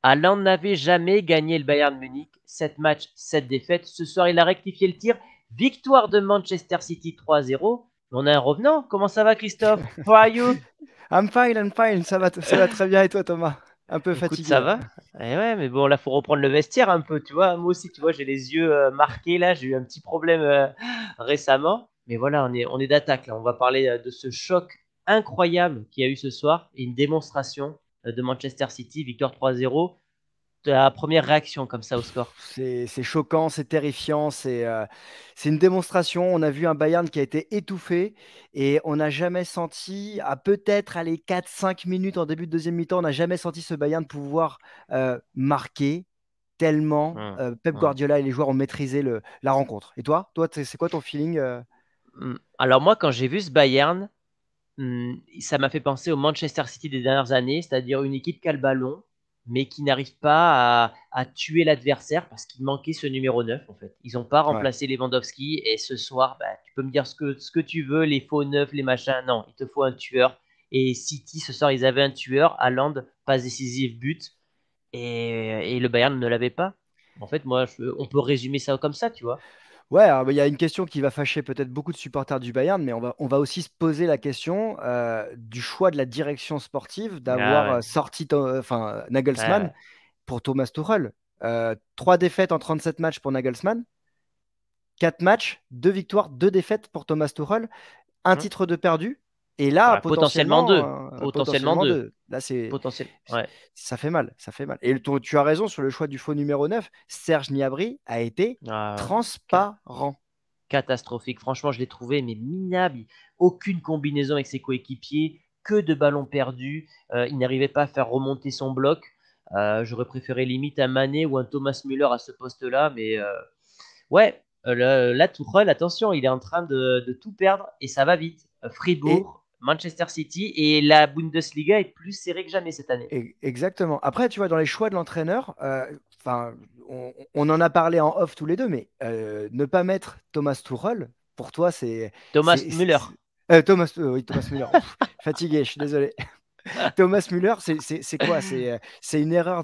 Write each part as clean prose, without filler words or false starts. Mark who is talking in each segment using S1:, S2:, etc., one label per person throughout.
S1: Haaland n'avait jamais gagné le Bayern Munich. 7 matchs, 7 défaites. Ce soir, il a rectifié le tir. Victoire de Manchester City 3-0. On a un revenant. Comment ça va, Christophe? How are you?
S2: I'm fine, ça va très bien et toi Thomas? Un peu
S1: Écoute,
S2: fatigué
S1: ça
S2: là.
S1: va? Eh ouais, mais bon, là, faut reprendre le vestiaire un peu, tu vois. Moi aussi, tu vois, j'ai les yeux marqués là. J'ai eu un petit problème récemment. Mais voilà, on est d'attaque là. On va parler de ce choc incroyable qu'il y a eu ce soir et une démonstration de Manchester City, victoire 3-0. Ta première réaction comme ça au score?
S2: C'est choquant, c'est terrifiant, c'est une démonstration. On a vu un Bayern qui a été étouffé et on n'a jamais senti, à peut-être les 4-5 minutes en début de deuxième mi-temps, on n'a jamais senti ce Bayern pouvoir marquer tellement
S1: Hum,
S2: Pep
S1: hum.
S2: Guardiola et les joueurs ont maîtrisé la rencontre. Et toi, c'est quoi ton feeling
S1: Alors moi, quand j'ai vu ce Bayern, ça m'a fait penser au Manchester City des dernières années, c'est-à-dire une équipe qui a le ballon, mais qui n'arrive pas à tuer l'adversaire parce qu'il manquait ce numéro 9 en fait. Ils n'ont pas
S2: Ouais.
S1: remplacé Lewandowski et ce soir, bah, tu peux me dire ce que tu veux, les faux neufs, les machins, non, il te faut un tueur. Et City, ce soir, ils avaient un tueur, Haaland, passe décisive, but, et le Bayern ne l'avait pas. En fait, moi, on peut résumer ça comme ça, tu vois.
S2: Ouais, alors, il y a une question qui va fâcher peut-être beaucoup de supporters du Bayern, mais on va aussi se poser la question du choix de la direction sportive
S1: Ah
S2: d'avoir
S1: ouais,
S2: sorti Nagelsmann
S1: ouais,
S2: pour Thomas Tuchel. 3 défaites en 37 matchs pour Nagelsmann, 4 matchs, 2 victoires, 2 défaites pour Thomas Tuchel, un
S1: ouais.
S2: titre de perdu, et là,
S1: Ouais, potentiellement deux. Potentiellement
S2: potentiellement
S1: deux.
S2: 2. Là,
S1: Ouais.
S2: ça fait mal, ça fait mal. Et tu as raison sur le choix du faux numéro 9. Serge Gnabry a été
S1: Ah ouais.
S2: transparent.
S1: Catastrophique. Franchement, je l'ai trouvé mais minable. Aucune combinaison avec ses coéquipiers, que de ballons perdus. Il n'arrivait pas à faire remonter son bloc. J'aurais préféré limite un Mané ou un Thomas Müller à ce poste-là, mais ouais, là, Tuchel, attention, il est en train de tout perdre et ça va vite.
S2: Et,
S1: Fribourg, Manchester City et la Bundesliga est plus serrée que jamais cette année.
S2: Exactement. Après, tu vois, dans les choix de l'entraîneur, enfin, on en a parlé en off tous les deux, mais ne pas mettre Thomas Tuchel, pour toi,
S1: Thomas Müller.
S2: Oui, Thomas Müller. Ouf, fatigué, je suis désolé. Thomas Müller, c'est quoi? C'est une erreur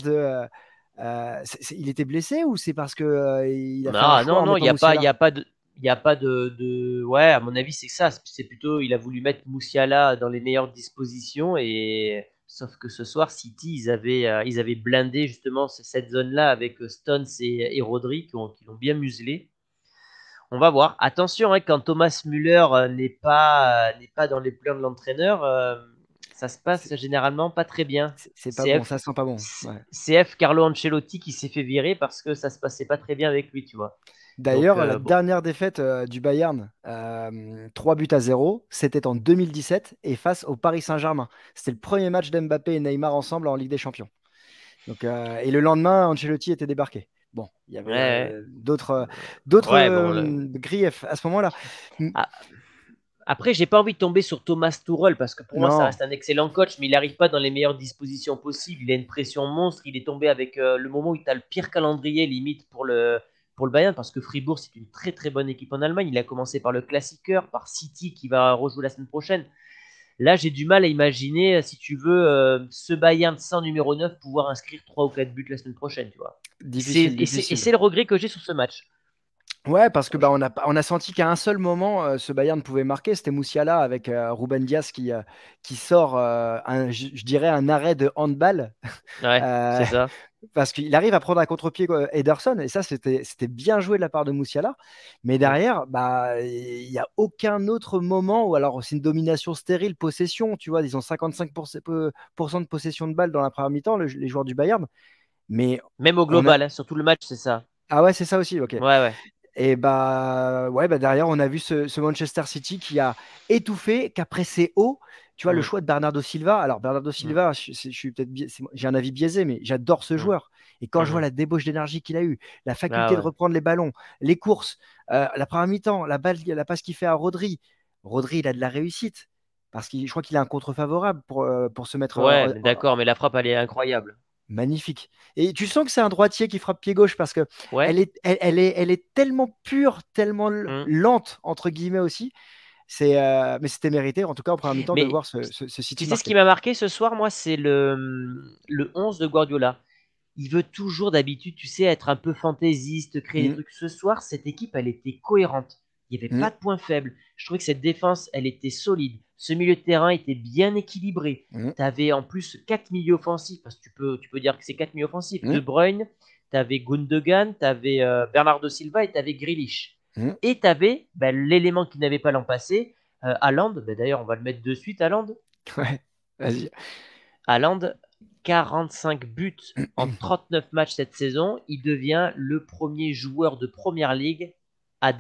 S2: il était blessé ou c'est parce que il a fait un
S1: Non,
S2: choix
S1: non,
S2: en
S1: non, il
S2: mettant
S1: n'y a pas, il y
S2: Moussiala?
S1: a pas de, il y a pas de. Ouais, à mon avis, c'est ça. C'est plutôt, il a voulu mettre Moussiala dans les meilleures dispositions et sauf que ce soir, City, ils avaient blindé justement cette zone-là avec Stones et Rodri qui l'ont bien muselé. On va voir. Attention, hein, quand Thomas Müller n'est pas dans les plans de l'entraîneur, ça se
S2: C'est
S1: passe généralement pas très bien.
S2: c'est pas bon,
S1: CF,
S2: ça sent pas bon. Ouais.
S1: CF Carlo Ancelotti qui s'est fait virer parce que ça se passait pas très bien avec lui, tu vois. Donc,
S2: D'ailleurs, la
S1: bon.
S2: dernière défaite du Bayern, 3 buts à 0, c'était en 2017 et face au Paris Saint-Germain. C'était le premier match d'Mbappé et Neymar ensemble en Ligue des Champions. Donc, et le lendemain, Ancelotti était débarqué. Bon, il y
S1: Ouais,
S2: avait
S1: ouais.
S2: d'autres
S1: Ouais, bon.
S2: griefs à ce moment-là.
S1: Ah, après, j'ai pas envie de tomber sur Thomas Tuchel parce que pour moi, ça
S2: Non,
S1: reste un excellent coach, mais il n'arrive pas dans les meilleures dispositions possibles. Il a une pression monstre. Il est tombé avec le moment où il a le pire calendrier limite pour le Bayern parce que Fribourg, c'est une très très bonne équipe en Allemagne. Il a commencé par le Classiqueur, par City qui va rejouer la semaine prochaine. Là, j'ai du mal à imaginer, si tu veux, ce Bayern sans numéro 9 pouvoir inscrire 3 ou 4 buts la semaine prochaine, tu vois.
S2: difficile,
S1: Et
S2: difficile.
S1: c'est le regret que j'ai sur ce match.
S2: Ouais, parce que bah,
S1: Franchement.
S2: on a senti qu'à un seul moment, ce Bayern pouvait marquer. C'était Moussiala avec Ruben Dias qui sort, je dirais, un arrêt de handball.
S1: Ouais,
S2: Euh,
S1: c'est ça.
S2: parce qu'il arrive à prendre un contre-pied Ederson, et ça, c'était bien joué de la part de Moussiala. Mais
S1: Mm.
S2: derrière, bah, il n'y a aucun autre moment où, alors, c'est une domination stérile, possession, tu vois, ils ont 55% de possession de balle dans la première mi-temps, les joueurs du Bayern. Mais
S1: Même au
S2: on a.
S1: global, hein, sur tout le match, c'est ça.
S2: Ah ouais, c'est ça aussi, ok.
S1: Ouais, ouais.
S2: Et bah ouais, bah derrière, on a vu ce Manchester City qui a étouffé, qui a pressé haut. Tu vois, le
S1: Mm,
S2: choix de Bernardo Silva. Alors, Bernardo
S1: mm,
S2: Silva, je suis peut-être j'ai un avis biaisé, mais j'adore ce
S1: mm,
S2: joueur. Et quand je vois
S1: mhm.
S2: la débauche d'énergie qu'il a eue, la
S1: Ah
S2: faculté de
S1: ouais.
S2: reprendre les ballons, les courses, la première mi-temps, la balle, la passe qu'il fait à Rodri. Rodri, il a de la réussite. Parce que je crois qu'il a un contre favorable pour se mettre
S1: Ouais, mais d'accord, mais la frappe, elle est incroyable.
S2: magnifique. Et tu sens que c'est un droitier qui frappe pied gauche parce que
S1: Ouais.
S2: elle est tellement pure, tellement
S1: Mm.
S2: lente, entre guillemets aussi. Mais c'était mérité, en tout cas en première mi-temps, de
S1: Mais
S2: voir ce
S1: tu
S2: City
S1: sais ce qui
S2: marquer.
S1: m'a marqué ce soir, moi, c'est le 11 de Guardiola. il veut toujours d'habitude, tu sais, être un peu fantaisiste, créer des
S2: Mm,
S1: trucs. Ce soir, cette équipe, elle était cohérente. Il n'y avait
S2: mm,
S1: pas de point faible. Je trouvais que cette défense, elle était solide. Ce milieu de terrain était bien équilibré.
S2: mm,
S1: Tu avais en plus 4 milieux offensifs, parce que tu peux dire que c'est 4 milieux offensifs. De
S2: mm,
S1: Bruyne, tu avais Gundogan, tu avais Bernardo Silva et tu avais Grealish.
S2: mm.
S1: Et tu avais l'élément qui n'avait pas l'an passé, Haaland. D'ailleurs, on va le mettre de suite, Haaland.
S2: Ouais, vas-y.
S1: Haaland, 45 buts en 39 matchs cette saison. Il devient le premier joueur de Première Ligue à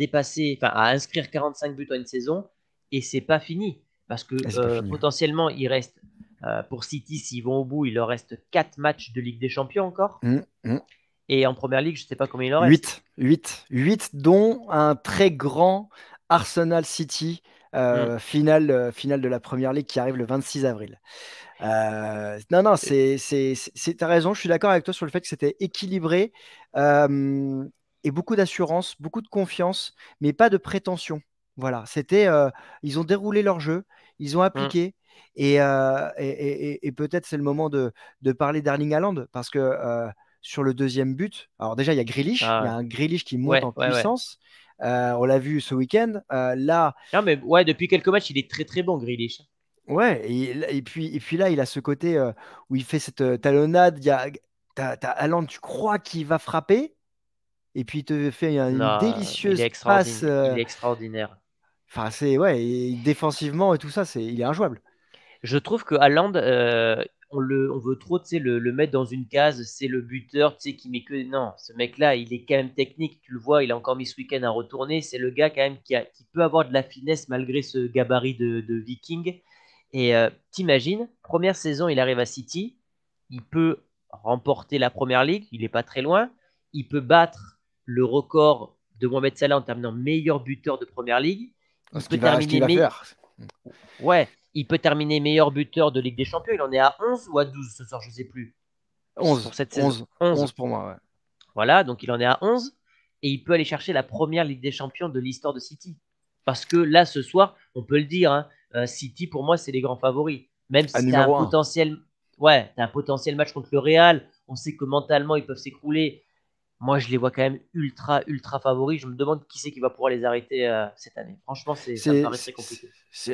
S1: inscrire 45 buts en une saison. Et c'est pas fini. Parce que
S2: Ah, c'est pas fini.
S1: potentiellement, il reste, pour City, s'ils vont au bout, il leur reste 4 matchs de Ligue des Champions encore.
S2: Mm, mm.
S1: Et en Première Ligue, je ne sais pas combien il en reste.
S2: 8, 8, 8, dont un très grand Arsenal City,
S1: Hmm.
S2: finale de la Première Ligue qui arrive le 26 avril. Non, non, t'as raison, je suis d'accord avec toi sur le fait que c'était équilibré, euh, et beaucoup d'assurance, beaucoup de confiance, mais pas de prétention. Voilà, ils ont déroulé leur jeu, ils ont
S1: Hmm.
S2: appliqué, et peut-être c'est le moment de parler d'Erling Haaland, parce que sur le deuxième but, alors déjà il y a
S1: Ah,
S2: un Grealish qui monte
S1: ouais,
S2: en
S1: ouais, ouais.
S2: puissance. On l'a vu ce week-end. Là,
S1: Non, mais ouais, depuis quelques matchs, il est très très bon, Grealish.
S2: ouais, et puis là, il a ce côté où il fait cette talonnade. T'as Haaland, tu crois qu'il va frapper, et puis il te fait une
S1: Non, mais il est
S2: délicieuse passe.
S1: extraordinaire. Il est extraordinaire.
S2: Enfin, ouais, et défensivement et tout ça, il est injouable.
S1: Je trouve que Haaland, on veut trop, tu sais, le mettre dans une case, c'est le buteur, tu sais, qui met que. Non, ce mec-là, il est quand même technique, tu le vois, il a encore mis ce week-end à retourner. C'est le gars quand même qui peut avoir de la finesse malgré ce gabarit de Viking. Et t'imagines, première saison, il arrive à City, il peut remporter la Première Ligue, il n'est pas très loin, il peut battre le record de Mohamed Salah en terminant meilleur buteur de Première Ligue, il peut
S2: Ce qu'il
S1: terminer
S2: va faire.
S1: Ouais, il peut terminer meilleur buteur de Ligue des Champions. Il en est à 11 ou à 12 ce soir, je ne sais plus. Pour
S2: 11,
S1: cette saison.
S2: 11,
S1: 11.
S2: 11 pour moi, ouais.
S1: Voilà, donc il en est à 11. Et il peut aller chercher la première Ligue des Champions de l'histoire de City. Parce que là, ce soir, on peut le dire, hein, City, pour moi, c'est les grands favoris. Même
S2: À
S1: si tu as un
S2: numéro un.
S1: potentiel, ouais, t'as un potentiel match contre le Real, on sait que mentalement, ils peuvent s'écrouler. Moi, je les vois quand même ultra, ultra favoris. Je me demande qui c'est qui va pouvoir les arrêter cette année. Franchement, ça me
S2: C'est,
S1: paraît très
S2: c'est-
S1: compliqué.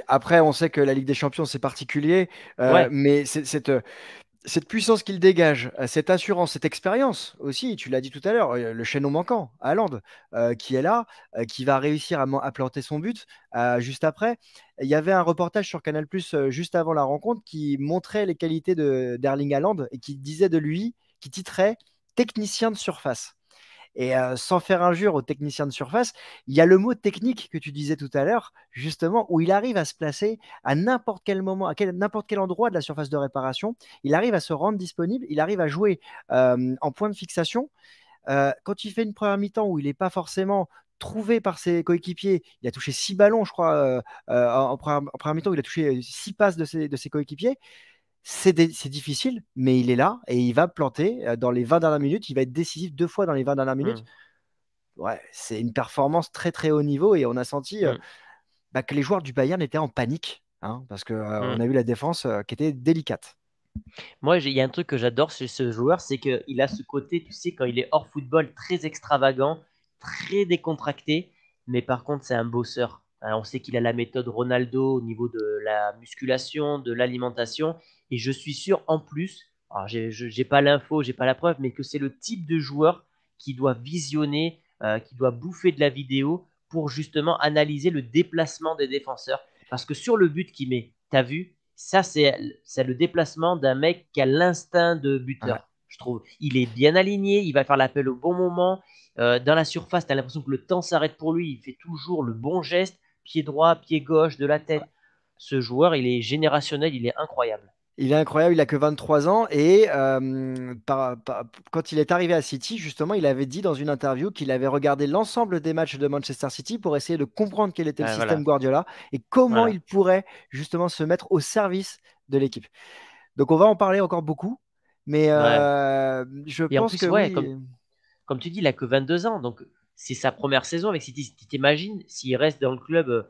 S2: Après, on sait que la Ligue des Champions, c'est particulier,
S1: Ouais,
S2: mais cette puissance qu'il dégage, cette assurance, cette expérience aussi, tu l'as dit tout à l'heure, le chaînon manquant, Haaland, qui est là, qui va réussir à planter son but juste après. Il y avait un reportage sur Canal+, juste avant la rencontre, qui montrait les qualités d'Erling Haaland et qui disait de lui, qui titrait technicien de surface. Et sans faire injure aux techniciens de surface, il y a le mot technique que tu disais tout à l'heure, justement, où il arrive à se placer à n'importe quel moment, n'importe quel endroit de la surface de réparation. Il arrive à se rendre disponible, il arrive à jouer en point de fixation. Quand il fait une première mi-temps où il n'est pas forcément trouvé par ses coéquipiers, il a touché 6 ballons, je crois, en première mi-temps, il a touché 6 passes de ses coéquipiers. C'est difficile, mais il est là et il va planter dans les 20 dernières minutes. Il va être décisif 2 fois dans les 20 dernières minutes.
S1: hum,
S2: Ouais, c'est une performance très très haut niveau et on a senti
S1: hum,
S2: que les joueurs du Bayern étaient en panique, hein, parce que on
S1: hum.
S2: a vu la défense qui était délicate.
S1: Moi, il y a un truc que j'adore chez ce joueur, c'est qu'il a ce côté, tu sais, quand il est hors football, très extravagant, très décontracté, mais par contre, c'est un bosseur. On sait qu'il a la méthode Ronaldo au niveau de la musculation, de l'alimentation, et je suis sûr en plus, alors j'ai pas l'info, j'ai pas la preuve, mais que c'est le type de joueur qui doit visionner, qui doit bouffer de la vidéo pour justement analyser le déplacement des défenseurs. Parce que sur le but qu'il met, t'as vu, ça, c'est le déplacement d'un mec qui a l'instinct de
S2: Ouais.
S1: buteur, je trouve. Il est bien aligné, il va faire l'appel au bon moment. Dans la surface, tu as l'impression que le temps s'arrête pour lui. Il fait toujours le bon geste, pied droit, pied gauche, de la tête. Ce joueur, il est générationnel, il est incroyable.
S2: Il est incroyable, il a que 23 ans et quand il est arrivé à City, justement, il avait dit dans une interview qu'il avait regardé l'ensemble des matchs de Manchester City pour essayer de comprendre quel était le système
S1: Voilà,
S2: Guardiola et comment il
S1: voilà.
S2: pourrait justement se mettre au service de l'équipe. Donc on va en parler encore beaucoup, mais
S1: Ouais.
S2: je
S1: Et en
S2: pense que
S1: plus, ouais,
S2: oui.
S1: comme tu dis, il a que 22 ans. Donc, c'est sa première saison avec City. Tu t'imagines s'il reste dans le club,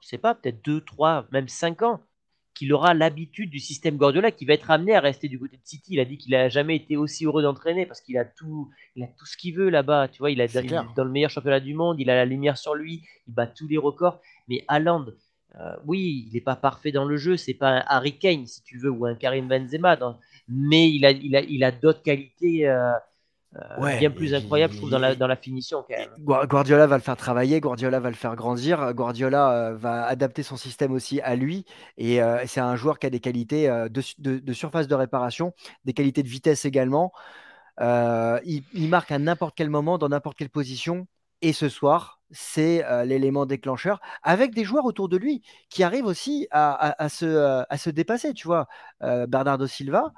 S1: je sais pas, peut-être 2, 3, même 5 ans. qu'il aura l'habitude du système Guardiola, qui va être amené à rester du côté de City. Il a dit qu'il n'a jamais été aussi heureux d'entraîner parce il a tout ce qu'il veut là-bas. Tu vois,
S2: C'est
S1: il
S2: clair.
S1: est dans le meilleur championnat du monde, il a la lumière sur lui, il bat tous les records. Mais Haaland, oui, il n'est pas parfait dans le jeu, c'est pas un Harry Kane si tu veux ou un Karim Benzema, mais il a d'autres qualités
S2: Ouais,
S1: bien plus incroyables, je trouve, dans la finition quand même.
S2: Guardiola va le faire travailler, Guardiola va le faire grandir, Guardiola va adapter son système aussi à lui. Et c'est un joueur qui a des qualités de surface de réparation, des qualités de vitesse également. Il marque à n'importe quel moment, dans n'importe quelle position. Et ce soir, c'est l'élément déclencheur, avec des joueurs autour de lui qui arrivent aussi à se dépasser. Tu vois, Bernardo Silva,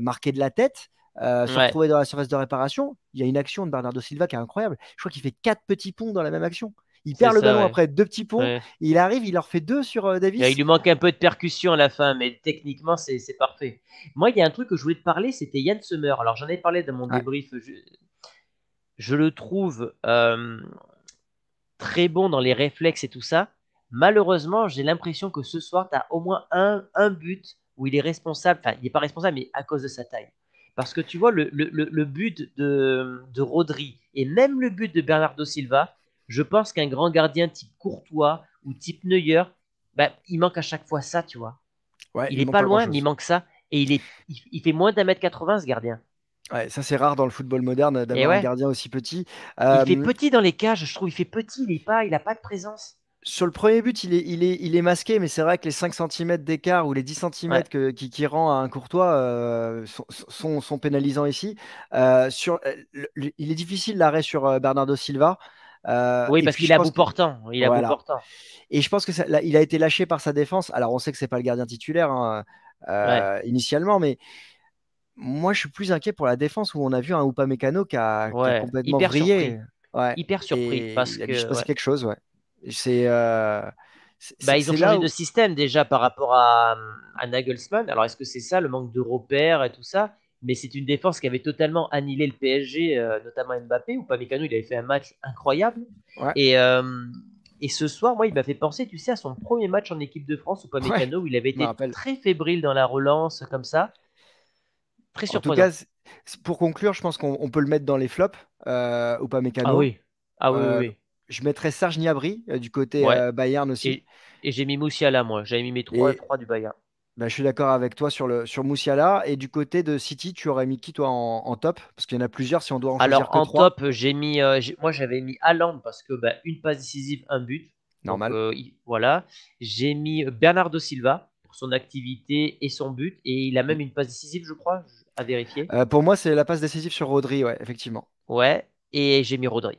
S2: marqué de la tête, se
S1: Ouais,
S2: retrouver dans la surface de réparation. Il y a une action de Bernardo Silva qui est incroyable. Je crois qu'il fait 4 petits ponts dans la même action. Il
S1: c'est
S2: perd le
S1: ça,
S2: ballon
S1: ouais.
S2: après 2 petits ponts.
S1: Ouais.
S2: Il arrive, il leur fait deux sur
S1: Il
S2: Davis.
S1: lui manque un peu de percussion à la fin, mais techniquement, c'est parfait. Moi, il y a un truc que je voulais te parler, c'était Yann Sommer. Alors, j'en ai parlé dans mon
S2: Ouais,
S1: débrief. Je le trouve très bon dans les réflexes et tout ça. Malheureusement, j'ai l'impression que ce soir, tu as au moins un but où il est responsable. Enfin, il n'est pas responsable, mais à cause de sa taille. Parce que tu vois, le but de Rodri et même le but de Bernardo Silva, je pense qu'un grand gardien type Courtois ou type Neuer, bah, il manque à chaque fois ça, tu vois.
S2: ouais,
S1: Il
S2: il
S1: est
S2: manque
S1: pas
S2: pas
S1: loin, mais il
S2: grand-chose.
S1: manque ça. Et il fait moins d'1,80 m ce gardien.
S2: Ouais, ça, c'est rare dans le football moderne
S1: Et
S2: d'avoir un
S1: ouais,
S2: gardien aussi petit.
S1: il fait
S2: Euh,
S1: petit dans les cages, je trouve. Il fait petit, il a pas de présence.
S2: Sur le premier but, il est masqué, mais c'est vrai que les 5 centimètres d'écart ou les 10
S1: Ouais.
S2: centimètres qui rend à un Courtois sont pénalisants ici. Il est difficile l'arrêt sur Bernardo Silva.
S1: Oui,
S2: Et
S1: parce
S2: puis
S1: qu'il
S2: je
S1: est à
S2: pense
S1: bout
S2: que
S1: portant. Il est à bout
S2: voilà.
S1: portant.
S2: Et je pense que il a été lâché par sa défense. Alors on sait que c'est pas le gardien titulaire hein,
S1: Ouais,
S2: initialement, mais moi je suis plus inquiet pour la défense où on a vu un Upamecano qui a
S1: ouais.
S2: complètement
S1: Hyper
S2: vrillé.
S1: surpris.
S2: Ouais.
S1: Hyper surpris.
S2: Et
S1: Parce
S2: il a dû se
S1: que,
S2: passer
S1: ouais.
S2: quelque chose. Ouais. C'est euh,
S1: Bah, ils ont
S2: c'est
S1: changé
S2: là
S1: de
S2: où.
S1: système déjà par rapport à Nagelsmann. Alors, est-ce que c'est ça, le manque de repères et tout ça? Mais c'est une défense qui avait totalement annihilé le PSG, notamment Mbappé. Ou Upamecano, il avait fait un match incroyable.
S2: Ouais,
S1: Et, euh, et ce soir, moi, il m'a fait penser, tu sais, à son premier match en équipe de France,
S2: ouais,
S1: Upamecano, où il avait
S2: je me
S1: été
S2: rappelle.
S1: très fébrile dans la relance, comme ça. Très
S2: En tout cas,
S1: surprenant.
S2: pour conclure, je pense qu'on peut le mettre dans les flops,
S1: Ah
S2: Upamecano.
S1: oui. Ah oui, oui,
S2: Euh,
S1: oui.
S2: je mettrais Serge Gnabry du côté
S1: Ouais.
S2: Bayern aussi.
S1: Et, et j'ai mis Moussiala, moi. J'avais mis mes
S2: Et
S1: trois du Bayern.
S2: bah, je suis d'accord avec toi sur Musiala. Et du côté de City, tu aurais mis qui toi en top? Parce qu'il y en a plusieurs si on doit en choisir
S1: Alors
S2: que
S1: en
S2: trois.
S1: top, moi j'avais mis Haaland parce que bah, une passe décisive, un but. Donc
S2: Normal.
S1: voilà. J'ai mis Bernardo Silva pour son activité et son but. Et il a même une passe décisive, je crois, à vérifier.
S2: Pour moi, c'est la passe décisive sur Rodri, ouais, effectivement.
S1: Ouais. Et j'ai mis Rodri.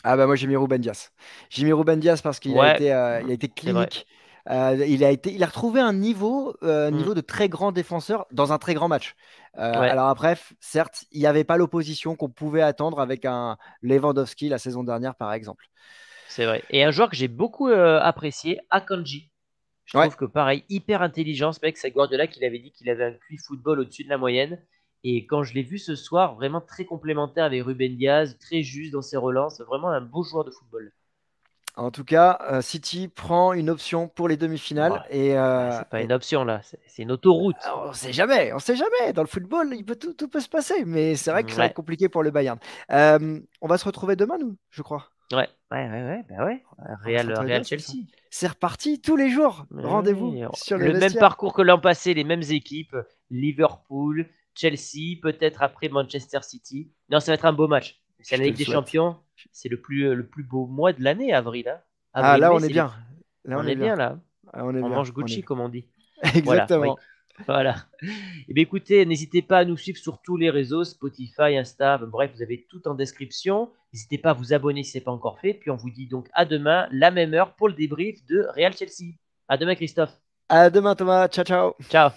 S2: Ah bah moi j'ai mis Ruben Dias. J'ai mis Ruben Dias parce qu'il
S1: Ouais,
S2: il a été
S1: c'est vrai.
S2: clinique. Il a retrouvé un
S1: Mm,
S2: niveau de très grand défenseur dans un très grand match.
S1: ouais,
S2: Alors après, certes, il n'y avait pas l'opposition qu'on pouvait attendre avec un Lewandowski la saison dernière par exemple.
S1: c'est vrai. Et un joueur que j'ai beaucoup apprécié, Akanji. Je
S2: Ouais.
S1: trouve que pareil, hyper intelligent ce mec, c'est Guardiola qui avait dit qu'il avait un QI football au-dessus de la moyenne. Et quand je l'ai vu ce soir, vraiment très complémentaire avec Ruben Diaz, très juste dans ses relances, vraiment un beau joueur de football.
S2: En tout cas, City prend une option pour les
S1: Oh,
S2: demi-finales
S1: c'est pas une option là, c'est une autoroute.
S2: on sait jamais, on sait jamais. Dans le football, tout peut se passer, mais c'est vrai que ça va être
S1: Ouais,
S2: compliqué pour le Bayern. On va se retrouver demain, nous, je crois.
S1: bah ouais.
S2: On va se retrouver demain,
S1: Real
S2: c'est ça.
S1: Chelsea.
S2: C'est reparti tous les jours. Rendez-vous
S1: Oui,
S2: sur les
S1: le même
S2: vestiaires.
S1: parcours que l'an passé, les mêmes équipes, Liverpool, Chelsea, peut-être après Manchester City. Non, ça va être un beau match. C'est
S2: Je
S1: la
S2: te
S1: Ligue
S2: le
S1: des
S2: souhaite.
S1: Champions, c'est le plus beau mois de l'année, avril. Hein.
S2: Ah, là,
S1: Avril-mai,
S2: on est bien. Là, on
S1: on
S2: est
S1: est
S2: bien.
S1: bien là.
S2: Ah, on est
S1: On
S2: bien.
S1: mange
S2: On est
S1: Gucci,
S2: bien.
S1: comme on dit. Voilà, oui.
S2: Exactement.
S1: Voilà. Et bien écoutez, n'hésitez pas à nous suivre sur tous les réseaux, Spotify, Insta, bref, vous avez tout en description. N'hésitez pas à vous abonner si ce n'est pas encore fait. Puis on vous dit donc à demain, la même heure, pour le débrief de Real Chelsea. À demain, Christophe.
S2: À demain, Thomas. Ciao, ciao.
S1: Ciao.